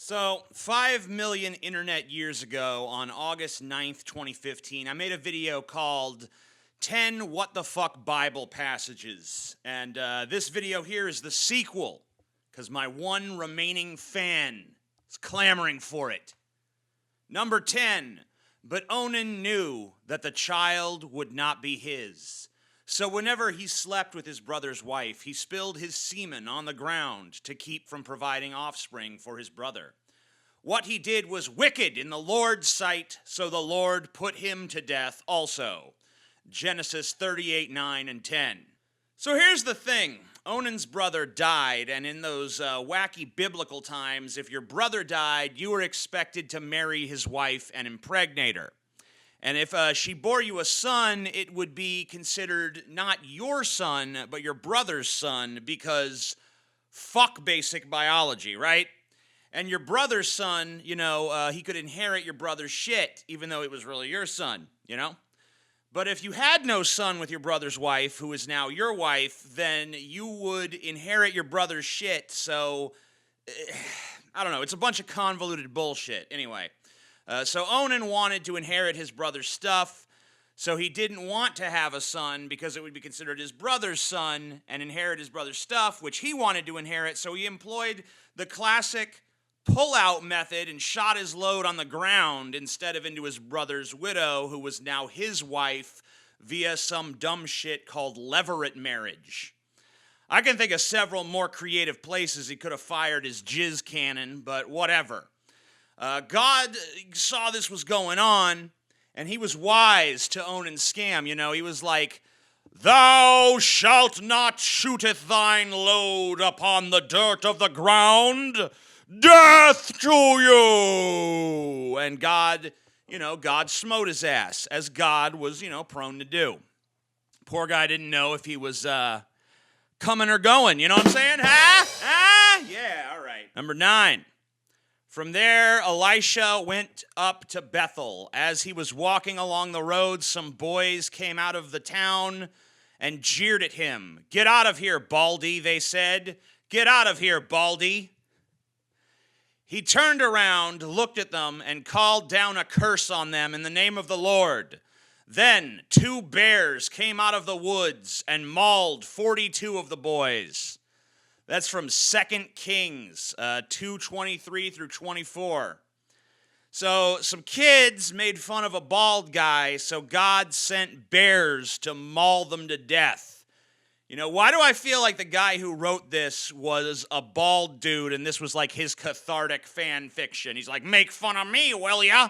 So, 5 million internet years ago, on August 9th, 2015, I made a video called 10 What the Fuck Bible Passages. And this video here is the sequel, because my one remaining fan is clamoring for it. Number 10, but Onan knew that the child would not be his. So whenever he slept with his brother's wife, he spilled his semen on the ground to keep from providing offspring for his brother. What he did was wicked in the Lord's sight, so the Lord put him to death also. Genesis 38, 9, and 10. So here's the thing. Onan's brother died, and in those wacky biblical times, if your brother died, you were expected to marry his wife and impregnate her. And if she bore you a son, it would be considered not your son, but your brother's son, because fuck basic biology, right? And your brother's son, he could inherit your brother's shit, even though it was really your son, But if you had no son with your brother's wife, who is now your wife, then you would inherit your brother's shit, so, I don't know, it's a bunch of convoluted bullshit. Anyway. So Onan wanted to inherit his brother's stuff, so he didn't want to have a son because it would be considered his brother's son and inherit his brother's stuff, which he wanted to inherit, so he employed the classic pull-out method and shot his load on the ground instead of into his brother's widow, who was now his wife, via some dumb shit called levirate marriage. I can think of several more creative places he could have fired his jizz cannon, but whatever. God saw this was going on, and he was wise to Onan's scam. He was like, "Thou shalt not shooteth thine load upon the dirt of the ground. Death to you!" And God, God smote his ass, as God was, prone to do. Poor guy didn't know if he was coming or going. You know what I'm saying? Huh? Yeah, all right. Number 9. From there, Elisha went up to Bethel. As he was walking along the road, some boys came out of the town and jeered at him. "Get out of here, Baldy," they said. "Get out of here, Baldy." He turned around, looked at them, and called down a curse on them in the name of the Lord. Then 2 bears came out of the woods and mauled 42 of the boys. That's from 2 Kings 2:23 through 24. So some kids made fun of a bald guy, so God sent bears to maul them to death. Why do I feel like the guy who wrote this was a bald dude and this was like his cathartic fan fiction? He's like, "Make fun of me, will ya?"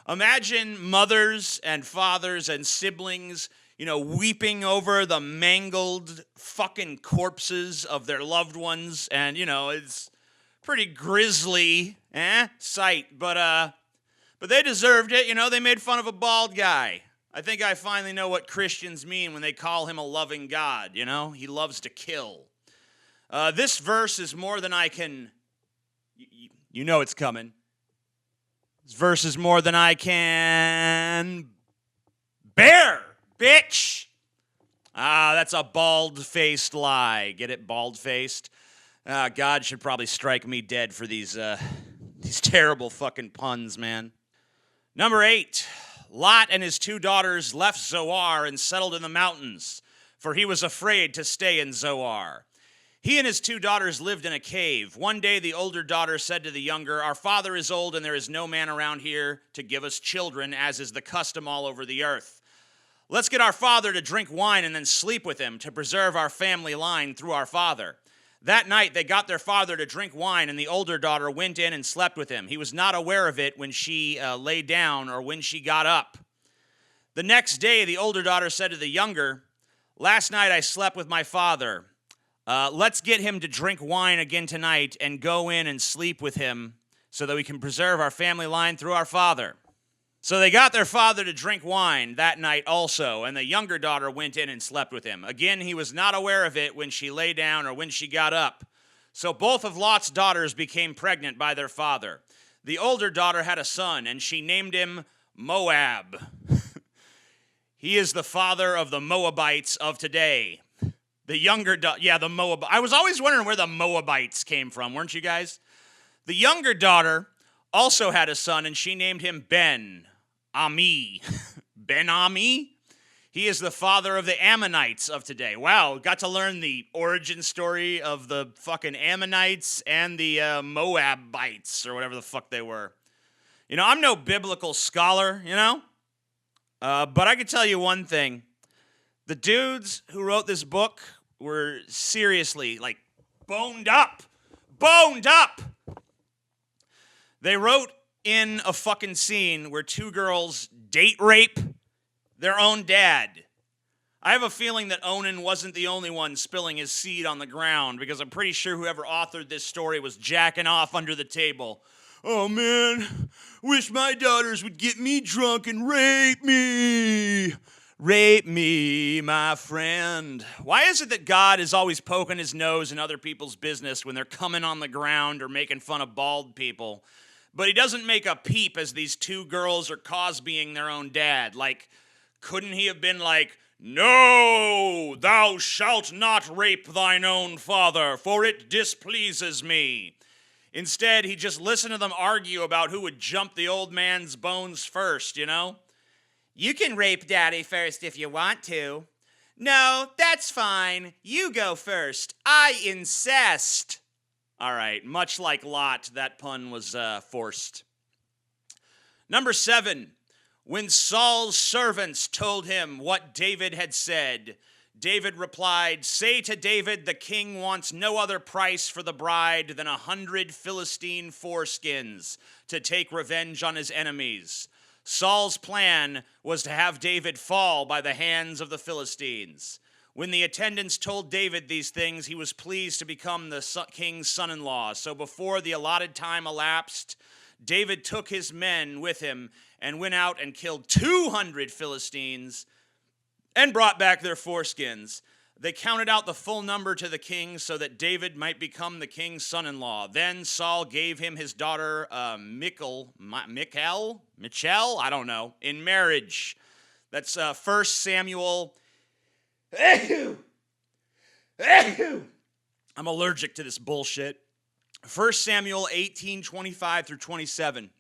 Imagine mothers and fathers and siblings weeping over the mangled fucking corpses of their loved ones, and, it's pretty grisly, sight, but they deserved it, they made fun of a bald guy. I think I finally know what Christians mean when they call him a loving God, he loves to kill. This verse is more than I can, it's coming. This verse is more than I can bear. Bitch! That's a bald-faced lie. Get it? Bald-faced? God should probably strike me dead for these terrible fucking puns, man. Number 8. Lot and his 2 daughters left Zoar and settled in the mountains, for he was afraid to stay in Zoar. He and his 2 daughters lived in a cave. One day the older daughter said to the younger, "Our father is old and there is no man around here to give us children, as is the custom all over the earth. Let's get our father to drink wine and then sleep with him to preserve our family line through our father." That night, they got their father to drink wine, and the older daughter went in and slept with him. He was not aware of it when she lay down or when she got up. The next day, the older daughter said to the younger, "Last night I slept with my father. Let's get him to drink wine again tonight and go in and sleep with him so that we can preserve our family line through our father." So they got their father to drink wine that night also, and the younger daughter went in and slept with him. Again, he was not aware of it when she lay down or when she got up. So both of Lot's daughters became pregnant by their father. The older daughter had a son, and she named him Moab. He is the father of the Moabites of today. The younger, the Moab. I was always wondering where the Moabites came from, weren't you guys? The younger daughter also had a son, and she named him Ben-Ami. Ben-Ami? He is the father of the Ammonites of today. Wow, got to learn the origin story of the fucking Ammonites and the Moabites, or whatever the fuck they were. You know, I'm no biblical scholar, you know? But I can tell you one thing. The dudes who wrote this book were seriously, like, boned up. Boned up! They wrote in a fucking scene where two girls date rape their own dad. I have a feeling that Onan wasn't the only one spilling his seed on the ground, because I'm pretty sure whoever authored this story was jacking off under the table. Oh man, wish my daughters would get me drunk and rape me. Rape me, my friend. Why is it that God is always poking his nose in other people's business when they're coming on the ground or making fun of bald people, but he doesn't make a peep as these two girls are Cosbying their own dad? Like, couldn't he have been like, "No, thou shalt not rape thine own father, for it displeases me"? Instead, he just listened to them argue about who would jump the old man's bones first, you know? You can rape daddy first if you want to. No, that's fine. You go first. I incest. All right, much like Lot, that pun was forced. Number 7. When Saul's servants told him what David had said, David replied, "Say to David, the king wants no other price for the bride than 100 Philistine foreskins to take revenge on his enemies." Saul's plan was to have David fall by the hands of the Philistines. When the attendants told David these things, he was pleased to become the king's son-in-law. So before the allotted time elapsed, David took his men with him and went out and killed 200 Philistines and brought back their foreskins. They counted out the full number to the king so that David might become the king's son-in-law. Then Saul gave him his daughter Michal, I don't know, in marriage. That's 1 Samuel. I'm allergic to this bullshit. 1 Samuel 18:25 through 27.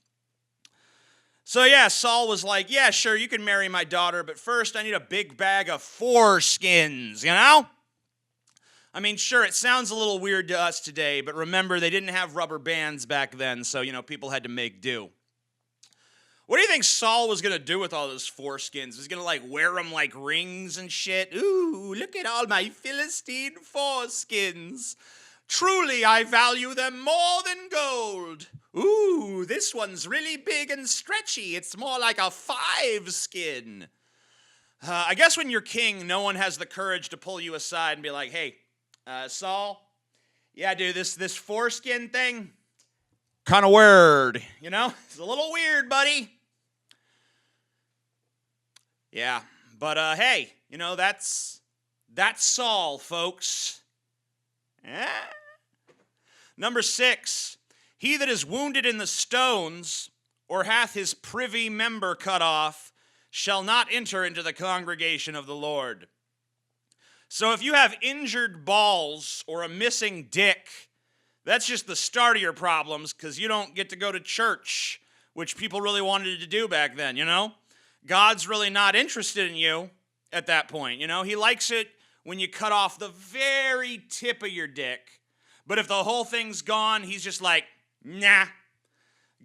So yeah, Saul was like, "Yeah, sure, you can marry my daughter, but first I need a big bag of foreskins, you know?" I mean, sure, it sounds a little weird to us today, but remember, they didn't have rubber bands back then, so, you know, people had to make do. What do you think Saul was going to do with all those foreskins? Was he going to, like, wear them like rings and shit? Ooh, look at all my Philistine foreskins. Truly, I value them more than gold. Ooh, this one's really big and stretchy. It's more like a 5 skin. I guess when you're king, no one has the courage to pull you aside and be like, "Hey, Saul, yeah, dude, this foreskin thing, kind of weird, you know? It's a little weird, buddy." Yeah, but hey, you know, that's Saul, folks. Number 6, he that is wounded in the stones, or hath his privy member cut off, shall not enter into the congregation of the Lord. So if you have injured balls or a missing dick, that's just the start of your problems, because you don't get to go to church, which people really wanted to do back then, you know? God's really not interested in you at that point, you know? He likes it when you cut off the very tip of your dick. But if the whole thing's gone, he's just like, nah.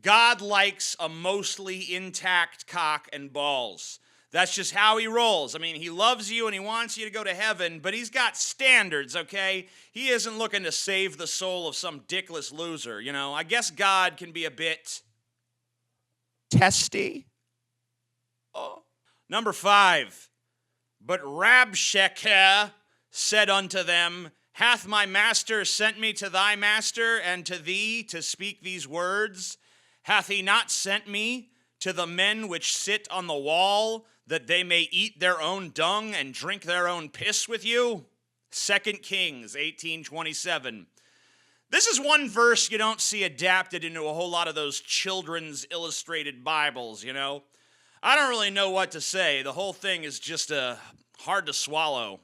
God likes a mostly intact cock and balls. That's just how he rolls. I mean, he loves you and he wants you to go to heaven, but he's got standards, okay? He isn't looking to save the soul of some dickless loser, you know? I guess God can be a bit testy. Oh. Number 5, but Rabshakeh said unto them, "Hath my master sent me to thy master and to thee to speak these words? Hath he not sent me to the men which sit on the wall, that they may eat their own dung and drink their own piss with you?" 2 Kings 18:27. This is one verse you don't see adapted into a whole lot of those children's illustrated Bibles, you know? I don't really know what to say. The whole thing is just hard to swallow.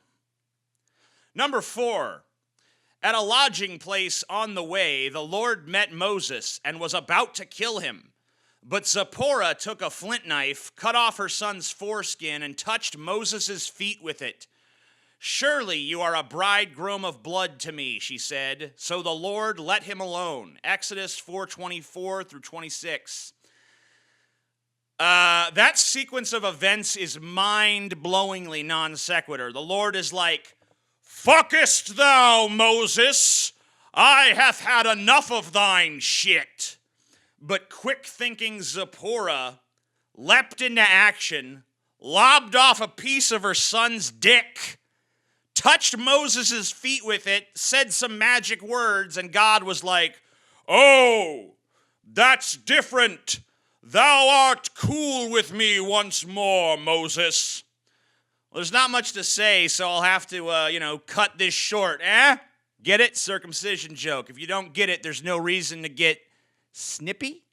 Number 4, At a lodging place on the way, the Lord met Moses and was about to kill him. But Zipporah took a flint knife, cut off her son's foreskin, and touched Moses' feet with it. "Surely you are a bridegroom of blood to me," she said. So the Lord let him alone. Exodus 4:24 through 26. That sequence of events is mind-blowingly non sequitur. The Lord is like, "Fuckest thou, Moses? I hath had enough of thine shit." But quick-thinking Zipporah leapt into action, lobbed off a piece of her son's dick, touched Moses' feet with it, said some magic words, and God was like, "Oh, that's different. Thou art cool with me once more, Moses." Well, there's not much to say, so I'll have to, cut this short. Get it? Circumcision joke. If you don't get it, there's no reason to get snippy.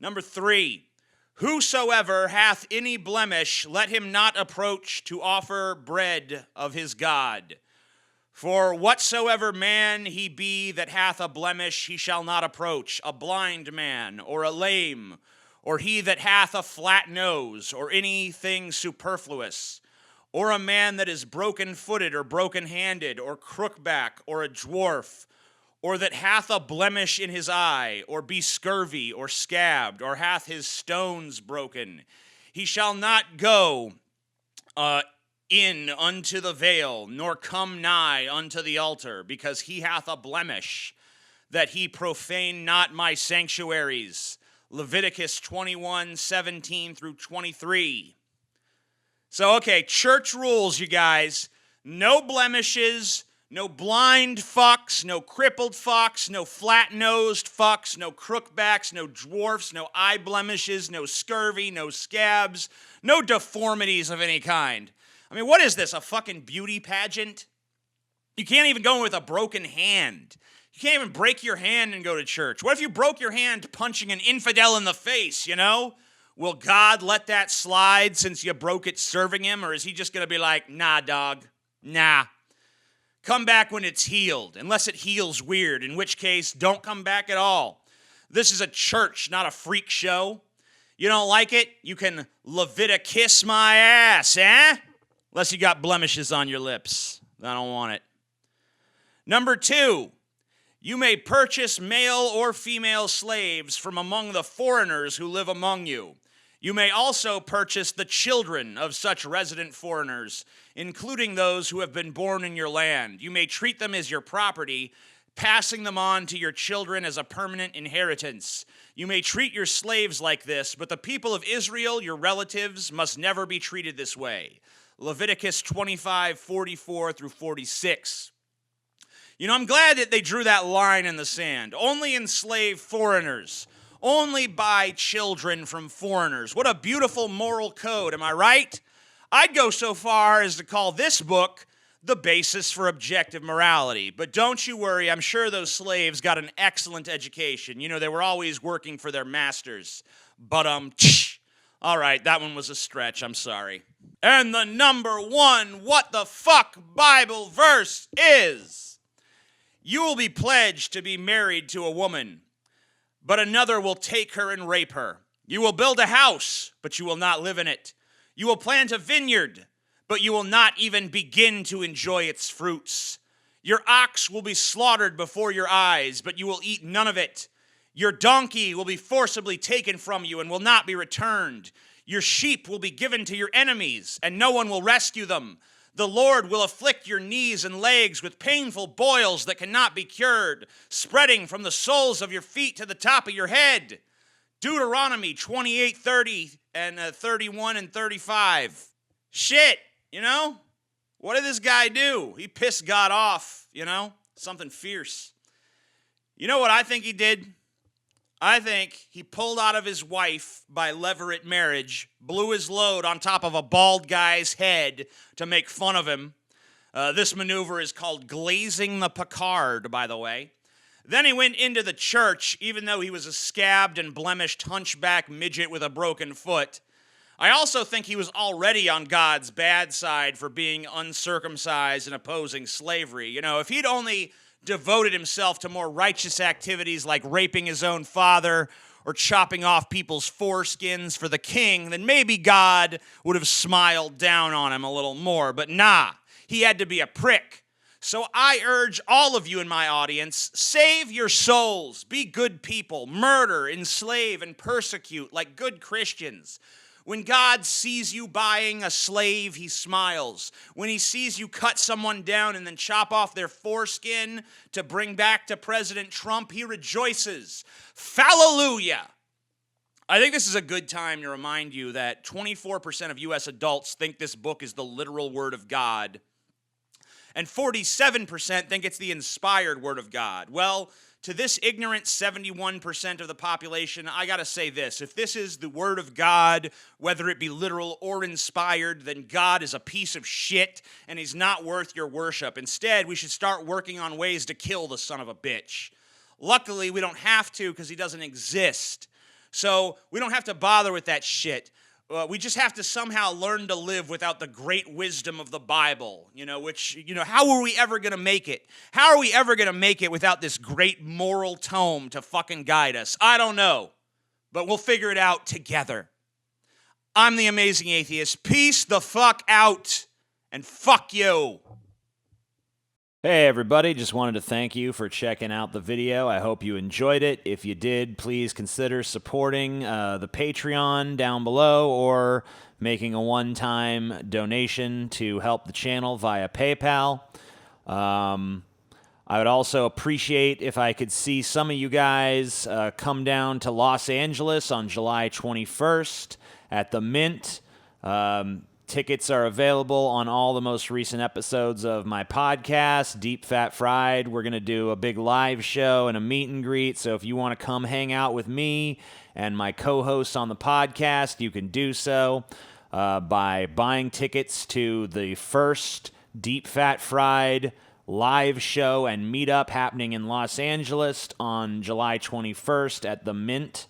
Number 3, whosoever hath any blemish, let him not approach to offer bread of his God. For whatsoever man he be that hath a blemish, he shall not approach, a blind man, or a lame, or he that hath a flat nose, or anything superfluous, or a man that is broken-footed, or broken-handed, or crookback, or a dwarf, or that hath a blemish in his eye, or be scurvy, or scabbed, or hath his stones broken. He shall not go in unto the veil, nor come nigh unto the altar, because he hath a blemish, that he profane not my sanctuaries. Leviticus 21:17 through 23. So, okay, church rules, you guys. No blemishes, no blind fucks, no crippled fucks, no flat-nosed fucks, no crookbacks, no dwarfs, no eye blemishes, no scurvy, no scabs, no deformities of any kind. I mean, what is this, a fucking beauty pageant? You can't even go in with a broken hand. You can't even break your hand and go to church. What if you broke your hand punching an infidel in the face, Will God let that slide since you broke it serving him? Or is he just going to be like, "Nah, dog, nah. Come back when it's healed," unless it heals weird, in which case, don't come back at all. This is a church, not a freak show. You don't like it? You can Leviticus my ass, Unless you got blemishes on your lips. I don't want it. Number 2, you may purchase male or female slaves from among the foreigners who live among you. You may also purchase the children of such resident foreigners, including those who have been born in your land. You may treat them as your property, passing them on to your children as a permanent inheritance. You may treat your slaves like this, but the people of Israel, your relatives, must never be treated this way. Leviticus 25:44 through 46. I'm glad that they drew that line in the sand. Only enslave foreigners. Only buy children from foreigners. What a beautiful moral code, am I right? I'd go so far as to call this book the basis for objective morality. But don't you worry, I'm sure those slaves got an excellent education. They were always working for their masters. But, all right, that one was a stretch, I'm sorry. And the number 1 what the fuck Bible verse is, you will be pledged to be married to a woman, but another will take her and rape her. You will build a house, but you will not live in it. You will plant a vineyard, but you will not even begin to enjoy its fruits. Your ox will be slaughtered before your eyes, but you will eat none of it. Your donkey will be forcibly taken from you and will not be returned. Your sheep will be given to your enemies, and no one will rescue them. The Lord will afflict your knees and legs with painful boils that cannot be cured, spreading from the soles of your feet to the top of your head. Deuteronomy 28:30 and 31 and 35. Shit, What did this guy do? He pissed God off, Something fierce. You know what I think he did? I think he pulled out of his wife by levirate marriage, blew his load on top of a bald guy's head to make fun of him. This maneuver is called glazing the Picard, by the way. Then he went into the church, even though he was a scabbed and blemished hunchback midget with a broken foot. I also think he was already on God's bad side for being uncircumcised and opposing slavery. You know, if he'd only devoted himself to more righteous activities like raping his own father or chopping off people's foreskins for the king, then maybe God would have smiled down on him a little more. But nah, he had to be a prick. So I urge all of you in my audience, save your souls, be good people, murder, enslave, and persecute like good Christians. When God sees you buying a slave, he smiles. When he sees you cut someone down and then chop off their foreskin to bring back to President Trump, he rejoices. Hallelujah! I think this is a good time to remind you that 24% of U.S. adults think this book is the literal word of God, and 47% think it's the inspired word of God. Well, to this ignorant 71% of the population, I gotta say this. If this is the word of God, whether it be literal or inspired, then God is a piece of shit and he's not worth your worship. Instead, we should start working on ways to kill the son of a bitch. Luckily, we don't have to because he doesn't exist. So we don't have to bother with that shit. We just have to somehow learn to live without the great wisdom of the Bible, how are we ever going to make it? How are we ever going to make it without this great moral tome to fucking guide us? I don't know, but we'll figure it out together. I'm the Amazing Atheist. Peace the fuck out, and fuck you. Hey everybody, just wanted to thank you for checking out the video. I hope you enjoyed it. If you did, please consider supporting the Patreon down below or making a one-time donation to help the channel via PayPal. I would also appreciate if I could see some of you guys come down to Los Angeles on July 21st at the Mint. Tickets are available on all the most recent episodes of my podcast, Deep Fat Fried. We're going to do a big live show and a meet and greet, so if you want to come hang out with me and my co-hosts on the podcast, you can do so by buying tickets to the first Deep Fat Fried live show and meetup happening in Los Angeles on July 21st at the Mint.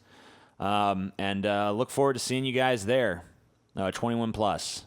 And look forward to seeing you guys there. 21 plus.